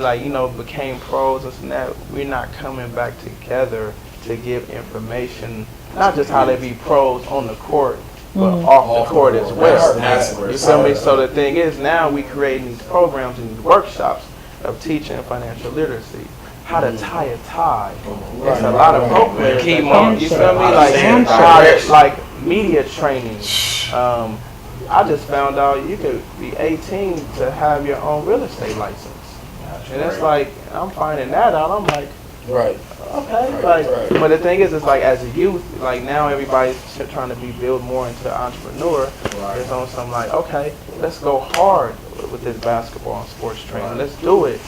became pros and that, we're not coming back together to give information, not just how they be pros on the court, but off the court as well. That's where You it's feel me? at. So the thing is, now we creating these programs and these workshops of teaching financial literacy, how to tie a tie. It's a lot of pro players. Key that moments. you feel me? Like media training. I just found out you could be 18 to have your own real estate license, and it's like I'm finding that out. I'm like, Right. okay, like, but the thing is, it's like as a youth, like now everybody's trying to be built more into an entrepreneur. It's on some like, okay, let's go hard with this basketball and sports training. Let's do it.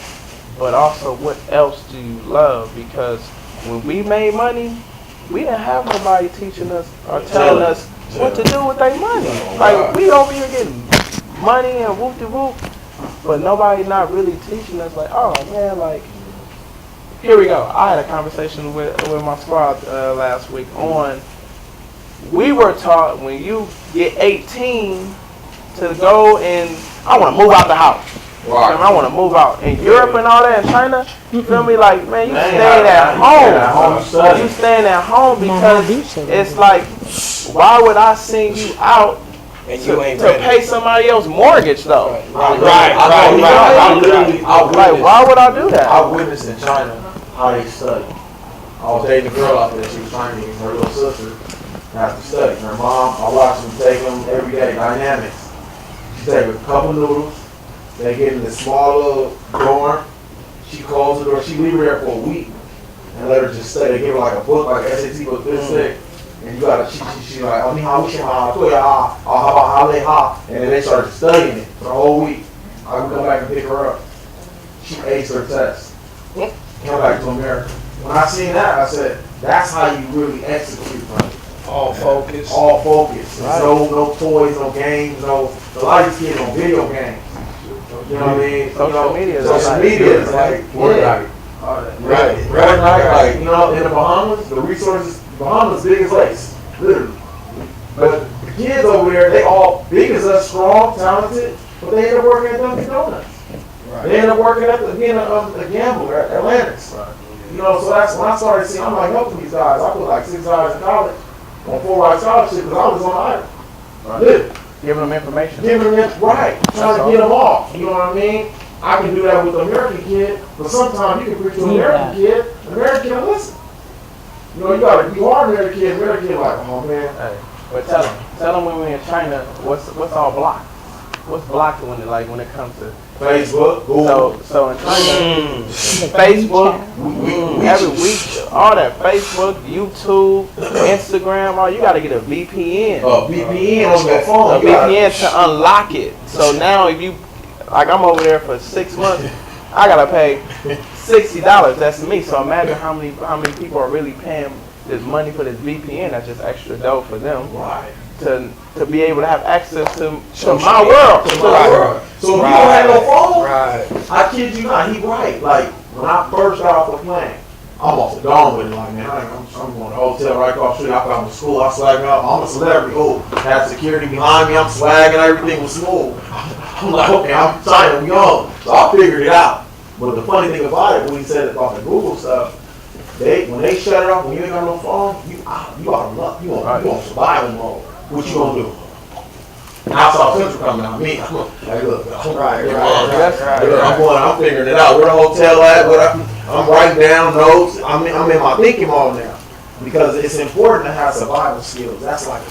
But also, what else do you love? Because when we made money, we didn't have nobody teaching us or telling us what to do with their money. Like, we over here getting money and whoop-de-whoop, but nobody not really teaching us, like, oh man, like, here we go. I had a conversation with my squad last week on, we were taught when you get 18 to go and, I want to move out the house. Right. I want to move out. In Europe and all that, in China, you feel me? Like, man, you staying at home. You staying at home because it's like, why would I send you out And you ain't to ready. pay somebody else's mortgage though? Right. Like, why would I do that? I witnessed in China how they study. I was dating a girl out there. She was Chinese. Her little sister had to study. Her mom, I watched them take them every day. Dynamics. She take a couple noodles. They get in this small little dorm. She closes the door. She leave her there for a week and let her just stay. They give her like a book, like an SAT book this thick. And you gotta, she like, and then they started studying it for the whole week. I would come back and pick her up. She aced her test. Come back to America. When I seen that, I said, that's how you really execute, man. All focus. All focus. No toys, no games, no. A lot of these kids on video games. You know what I mean? Social media is Social like- media is like, Fortnite. Right. Like, you know, in the Bahamas, the resources, Bahamas big as lakes, literally. But the kids over there, they all big as us, strong, talented, but they end up working at Dunkin' Donuts. They end up working at being a gambler at Atlantis. You know, so that's when I started seeing, I'm like helping these guys. I put like $6 in college on 4 hour scholarship because I was on the island. Giving them information. Giving them right, trying to get them off. You know what I mean? I can do that with the American kid, but sometimes you can preach to an American kid, the American kid listen. You know, you gotta be hard on American kid. American kid like, oh man. Hey, but tell them when we're in China, what's all blocked? What's blocked when it comes to Facebook, Google. So in China, Facebook, every week, all that Facebook, YouTube, Instagram, all you got to get a VPN. VPN on your phone. A VPN to unlock it. So now if you, like I'm over there for 6 months, I gotta pay $60. That's me. So imagine how many people are really paying this money for this VPN. That's just extra dough for them. Right. To be able to have access to my world. To my world. So if you don't have no phone, Right. I kid you not, he right. Like when I first got off the plane, I'm off the dome with it. Like man, I'm going to the hotel right across the street. I got my school. I swagging up. I'm a celebrity. Oh, had security behind me. I'm swagging. Everything was smooth. I'm like, okay, I'm China. We on. So I figured it out. But the funny thing about it, when he said about the Google stuff, when they shut it off, when you ain't got no phone, you out of luck. You on survival mode. What you gonna do? Now South Central coming out. Me, I'm like, look, Right. I'm figuring it out. Where the hotel at? I'm writing down notes. I'm in my thinking mode now because it's important to have survival skills. That's like a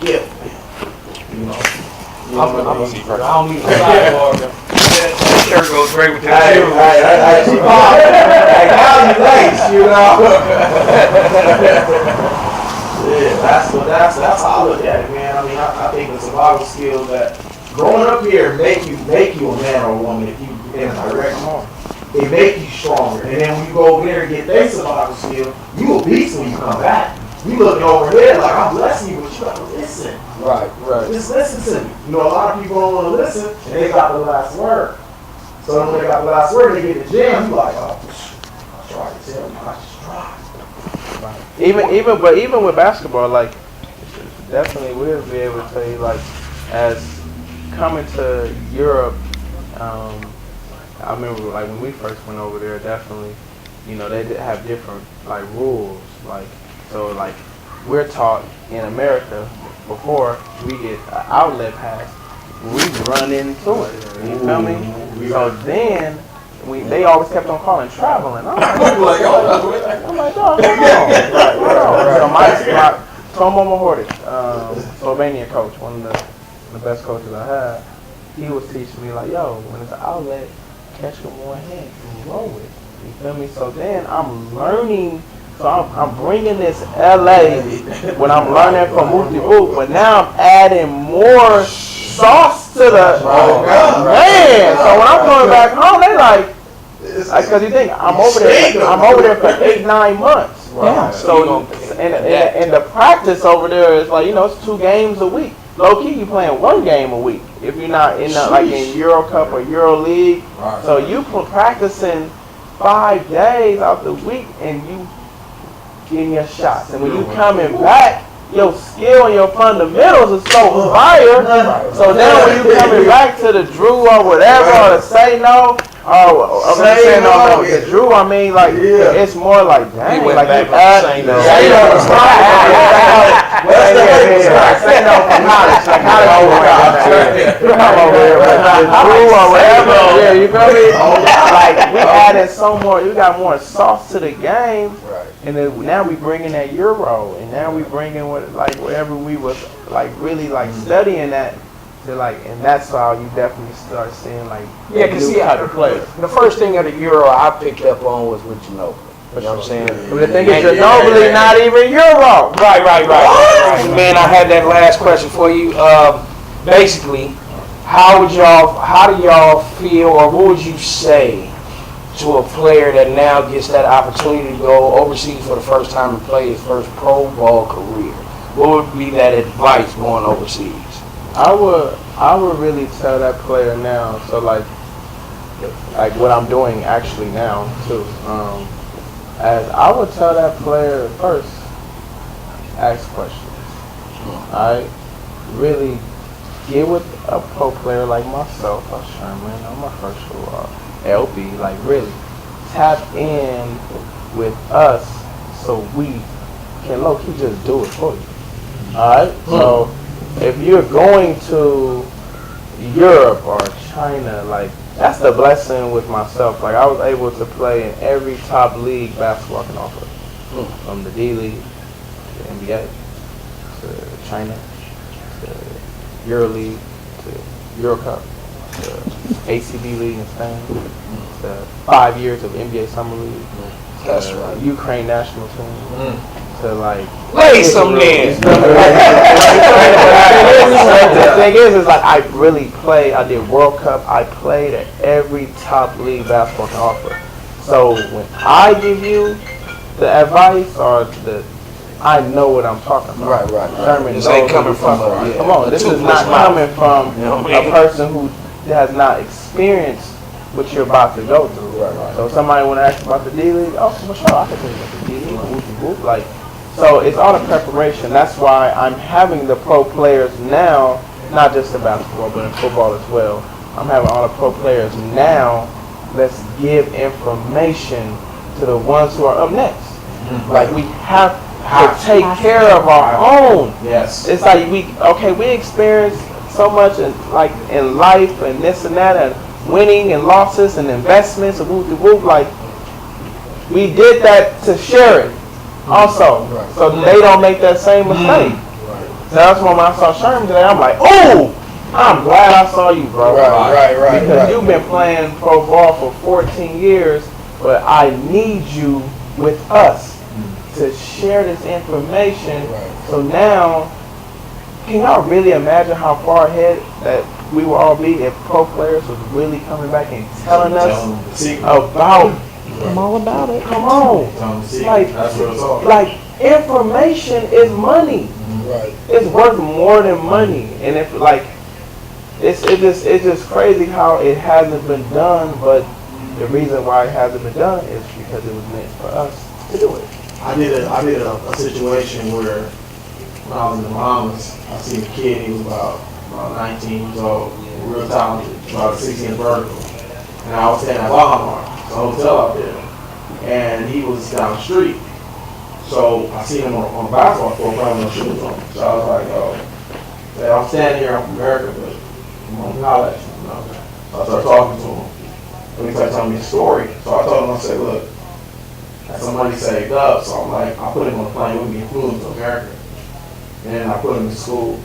gift, man. You know. I don't need a sidebar. That shirt goes great with that Hey, shoe. she popped. Hey, now you lace, you know. Yeah, that's how I look at it, man. I mean, I think the survival skills that growing up here make you a man or a woman if you in a direction. It make you stronger. And then when you go over there and get their survival skill, you a beast when you come back. You looking over here like I'm blessing you, but you gotta listen. Right. Just listen to me. You know, a lot of people don't want to listen, and they got the last word. So when they got the last word, they get the jam. You like, oh, I try to tell you, I just try. Even with basketball, like definitely we'll be able to tell you, like as coming to Europe, I remember like when we first went over there, definitely, you know, they did have different like rules, like so like we're taught in America before we get an outlet pass, we run into it. You feel me? So then. They always kept on calling traveling. I'm like, dog, hold on. So Tomo Mahortic, Slovenian coach, one of the best coaches I had, he was teaching me like, yo, when it's an outlet, catch with one hand and roll with it. You feel me? So then I'm learning. So I'm bringing this LA when I'm learning from Muti Boot, but now I'm adding more sauce to the man. So when I'm going back home, they like, because you think I'm over there for 8-9 months. Right. So and the practice over there is like, you know, it's 2 games a week. Low key, you playing 1 game a week if you're not in like in Euro Cup or Euro League. Right. So you practicing 5 days out the week and you getting your shots. And when you coming back, your skill and your fundamentals is so fire. So now when you coming back to the Drew or whatever, or the Say No, or saying no, the Drew, I mean, like, it's more like, dang, like you Say No. Say No from college, like college come over here, but the Drew or whatever, yeah, you feel me? Like, we added we got more sauce to the game. And then now we bring in that Euro, and now we bring in whatever we was like really like studying that to like, and that's how you definitely start seeing like because type of players. the first thing of the Euro I picked up on was with Ginobili. You know what I'm saying? But the thing is, Ginobili not even Euro. Right. Man, I had that last question for you. Basically, how do y'all feel, or what would you say to a player that now gets that opportunity to go overseas for the first time and play his first pro ball career? What would be that advice going overseas? I would really tell that player now. So like what I'm doing actually now too. As I would tell that player first, ask questions. Alright, really get with a pro player like myself, or Sherman, or my first LB, like really tap in with us so we can low-key just do it for you. Alright? So if you're going to Europe or China, like that's the blessing with myself. Like I was able to play in every top league basketball can offer, from the D League, to NBA, to China, to Euro League, to Euro Cup, to ACB League in Spain, to 5 years of NBA Summer League, That's to right. Ukraine national team, to like. Lay some in. The thing is like I really played. I did World Cup. I played at every top league basketball can offer. So when I give you the advice or I know what I'm talking about. Right. Sherman This knows ain't what coming he's from talking about. yeah. Come on, this is not coming from a person who has not experienced what you're about to go through. Right. So if somebody want to ask about the D League, oh, for sure, I can tell you about the D League. Whoop. Like, so it's all the preparation. That's why I'm having the pro players now, not just in basketball, but in football as well. I'm having all the pro players now. Let's give information to the ones who are up next. Like we have to take care of our own. Yes. It's like we experience so much in life and this and that and winning and losses and investments and whoop. Like we did that to share it also, so they don't make that same mistake. So that's when I saw Sherman today. I'm like, oh, I'm glad I saw you, bro. Right. Because you've been playing pro ball for 14 years, but I need you with us to share this information. So now, can y'all really imagine how far ahead that we will all be if pro players was really coming back and telling us about? I'm all about it. Come on. Like information is money. Right. It's worth more than money, and if like it's just crazy how it hasn't been done. But the reason why it hasn't been done is because it was meant for us to do it. I did a situation where when I was in the Bahamas, I seen a kid. He was about 19 years old, real talented, about a 16 vertical, and I was staying at Bahamar, a hotel out there, and he was down the street. So I seen him on a basketball court playing no shoes on. So I was like, oh, I'm standing here, I'm from America, but I'm on college. You know? So I started talking to him. And he started telling me a story. So I told him, I said, look, some money saved up. So I'm like, I put him on a plane with me and flew him to America. And then I put him in school.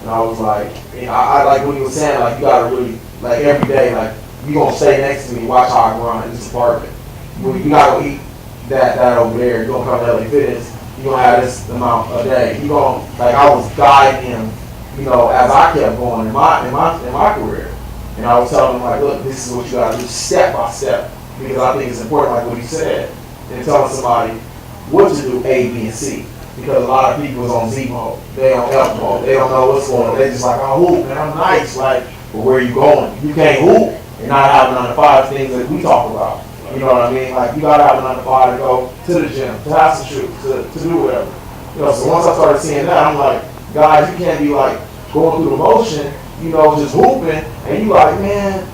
And I was like, I like what he was saying, like, you gotta really, like, every day, like, you gonna stay next to me, watch how I run in this apartment. You gotta eat that over there. You're gonna come to LA Fitness. You're gonna have this amount a day. You gonna, like, I was guiding him, you know, as I kept going in my career. And I was telling him, like, look, this is what you gotta do step by step. Because I think it's important, like what he said, and telling somebody what to do A, B, and C. Because a lot of people is on Z mode. They on F mode. They don't know what's going on. They just like, oh, hoop, man, I'm nice. Like, but where are you going? You can't hoop and not have none of the 5 things that we talk about. You know what I mean? Like, you gotta have another body to go to the gym, to have some shoes, to do whatever. You know, so once I started seeing that, I'm like, guys, you can't be like going through the motion, you know, just hooping, and you like, man,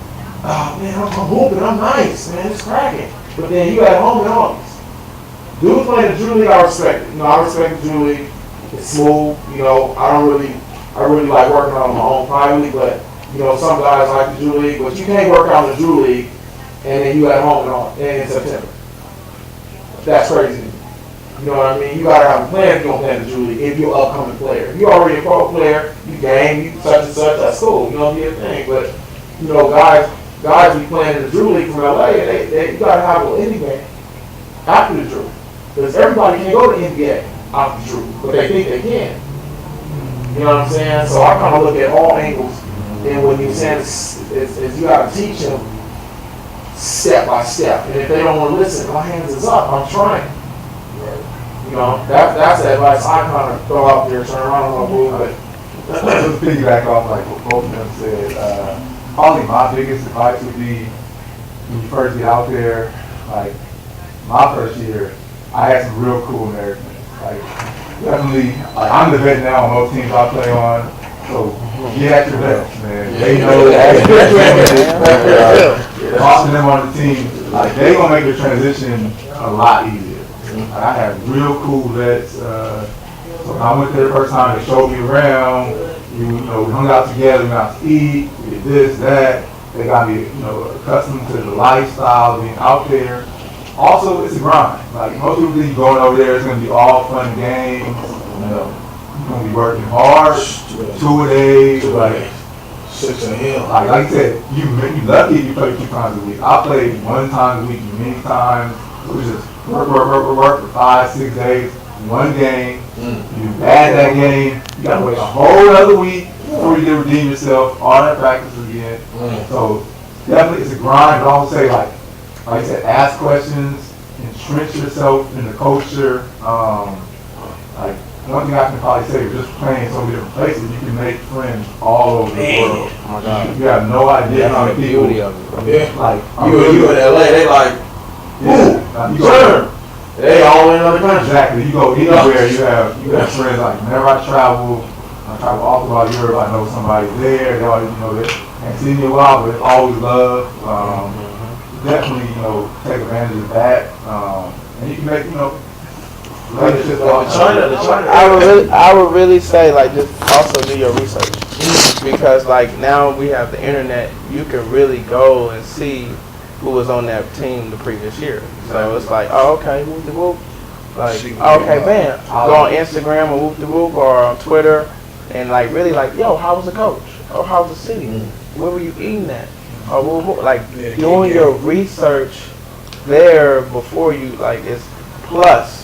I'm hooping, I'm nice, man, it's cracking. But then you at home in August. Dudes playing the Drew League, I respect it. You know, I respect the Drew League. It's smooth, you know, I really like working on my own privately, but, you know, some guys like the Drew League, but you can't work out in the Drew League and then you at home in September. That's crazy. You know what I mean? You gotta have a plan if you're gonna play in the Drew League, if you're an upcoming player. If you're already a pro player, you game, you such and such, that's cool. You know, be a thing. But, you know, guys be playing in the Drew League from LA, and you gotta have an indie game after the Drew. Because everybody can't go to the NBA after the Drew, but they think they can. You know what I'm saying? So I kind of look at all angles, and when you're saying is you gotta teach them step by step. And if they don't want to listen, my hands is up. I'm trying. You know, that's the advice I kind of throw out there. Turn around on my move, but Just piggyback off like what both of them said. Probably my biggest advice would be when you first get out there. Like my first year, I had some real cool Americans. Like definitely, like I'm the vet now on most teams I play on. So get at your vets, man. They know tossing them on the team, like they gonna make the transition a lot easier. Like, I had real cool vets. So when I went there the first time, they showed me around. You know, we hung out together, we got to eat, we did this, that. They got me, accustomed to the lifestyle, being out there. Also, it's a grind. Like, most people think going over there, it's going to be all fun and games. You're going to be working hard, 2 days, like, 6 a.m. like I said, you lucky if you play 2 times a week. I played 1 time a week many times. It was just work for 5-6 days, 1 game. You add that game, you got to wait a whole other week before you can redeem yourself, all that practice again. So definitely it's a grind, but I would say like I said, ask questions, entrench yourself in the culture. Like one thing I can probably say, just playing so many different places, you can make friends all over the world. Oh my God. You have no idea how That's the many people. beauty of it. Yeah. Like You in LA, they like, yeah. You go, sure. They all in other countries. exactly. You go anywhere, you have friends. Like whenever I travel all throughout Europe. I know somebody there. They always, they ain't seen me in a while, but it's always love. Definitely, take advantage of that. And you can make, relationships all China. I would really say like just also do your research, because like now we have the internet, you can really go and see who was on that team the previous year. So it's like, oh okay, whoop de whoop. Like okay, man, go on Instagram or whoop de whoop or on Twitter and like really like, yo, how was the coach? Or how was the city? Where were you eating at? Or like doing your research there before you like is plus.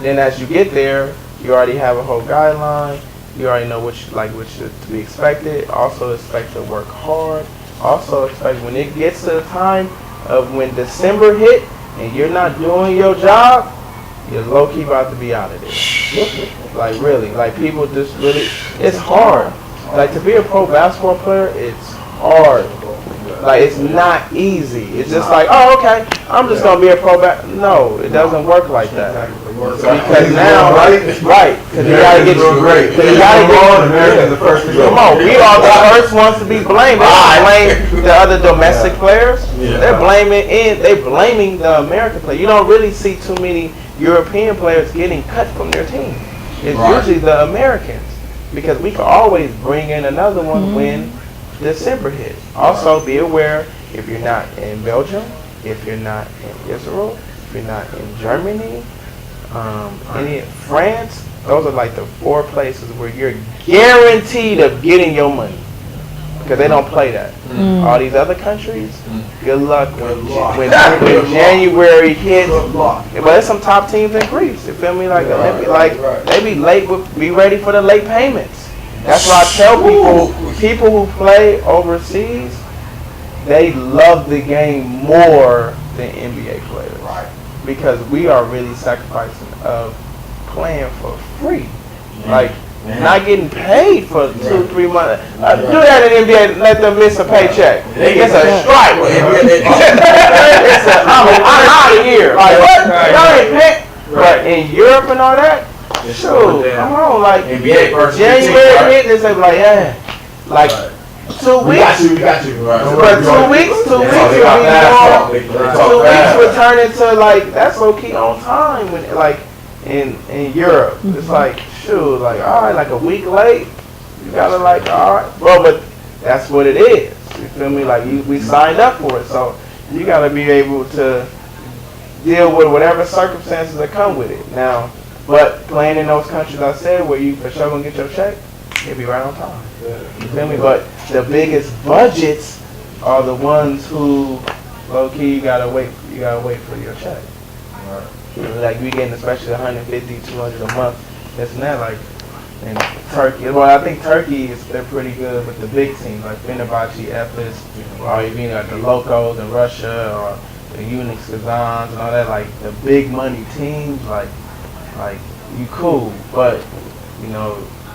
Then as you get there, you already have a whole guideline. You already know what should to be expected. Also expect to work hard. Also expect when it gets to the time of when December hit and you're not doing your job, you're low key about to be out of there. Like really, like people just really, it's hard. Like to be a pro basketball player, it's hard. Like it's not easy. It's just like, oh okay, I'm just gonna be a pro No, it doesn't work like that. Because now, right? Because you gotta get great. You gotta get. America's the first to go. Come on, we are the first ones to be blamed. They don't blame the other domestic players. They're blaming the American player. You don't really see too many European players getting cut from their team. It's usually the Americans, because we can always bring in another one when December hits. Also, be aware if you're not in Belgium, if you're not in Israel, if you're not in Germany, France, those are like the 4 places where you're guaranteed of getting your money, because they don't play that. All these other countries, good luck when January hits. But there's some top teams in Greece. You feel me? Like they be late. Be ready for the late payments. That's why I tell people who play overseas, they love the game more than NBA players. Right. Because we are really sacrificing of playing for free. Like, not getting paid for 2-3 months. Do that in NBA, let them miss a paycheck. It's a strike. I'm out of here. Like, what? Y'all ain't paid. But in Europe and all that, shoot, come on. Like, January hit, they say, like, yeah. Like, 2 weeks. We got you. Right. But 2 weeks, 2 weeks will be more. 2 weeks will turn into like, that's low key on time when like in Europe. It's like, shoot, like alright, like a week late, you gotta like, alright, bro, but that's what it is. You feel me? Like we signed up for it, so you gotta be able to deal with whatever circumstances that come with it. Now, but playing in those countries I said where you for sure gonna get your check, it'll be right on time. You feel me? But the biggest budgets are the ones who low key you gotta wait for your check. Right. Like we getting especially 150, 200 a month, this and that, like in Turkey. Well, I think Turkey they're pretty good with the big teams like Fenerbahce, Efes, or even like the Locos in Russia or the Unix Kazans and all that, like the big money teams, like you cool, but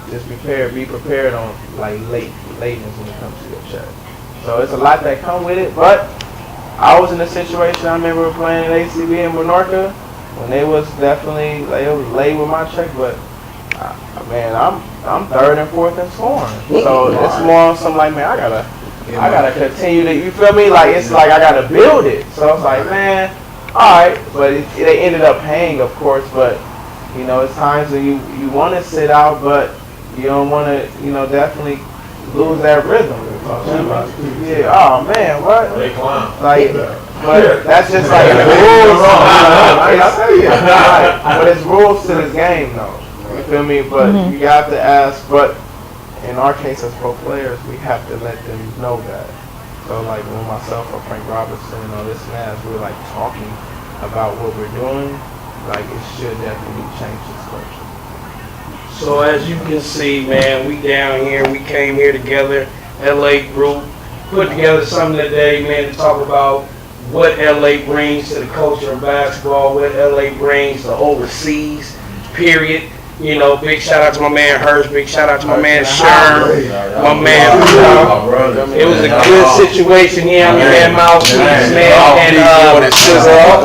just be prepared on like lateness when it comes to your check. So it's a lot that come with it, but I was in a situation, I remember playing in ACB in Menorca when they was definitely, it was late with my check, but man, I'm 3rd and 4th in scoring. So it's more on something like, man, I gotta continue to, you feel me? Like it's like I gotta build it. So it's like, man, alright, but they ended up paying, of course, but it's times when you want to sit out, but you don't want to, definitely lose that rhythm. Yeah. Oh man, what? They clown. Like, but that's just like the rules. But it's rules to this game, though. You feel me? But you have to ask. But in our case as pro players, we have to let them know that. So like when myself or Frank Robertson or this and that, as we're like talking about what we're doing, like it should definitely change this culture. So as you can see, man, we down here, we came here together, LA group, put together something today, man, to talk about what LA brings to the culture of basketball, what LA brings to overseas, period. Big shout out to my man Hurst, big shout out to my man Sherm, my man. It was a good situation here. I'm your man Mouthpiece, man,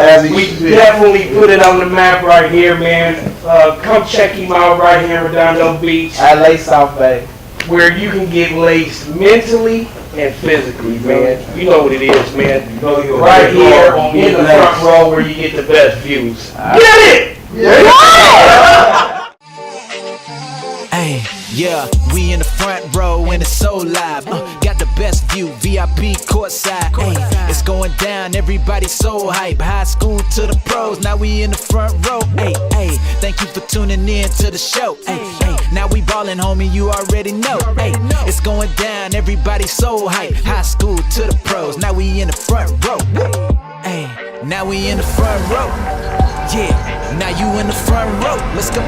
and we definitely put it on the map right here, man. Come check him out right here in Redondo Beach, LA South Bay, where you can get laced mentally and physically, man. You know what it is, man. Right here in the front row where you get the best views. Get it! Yeah! Hey, yeah, we in the front row and it's so live. Got the best view, VIP courtside. Hey, it's going down, everybody so hype. High school to the pros, now we in the front row. Hey, hey, thank you for tuning in to the show. Hey, hey, now we ballin', homie, you already know. Hey, it's going down, everybody so hype. High school to the pros, now we in the front row. Hey, now we in the front row. Yeah, now you in the front row. Let's go.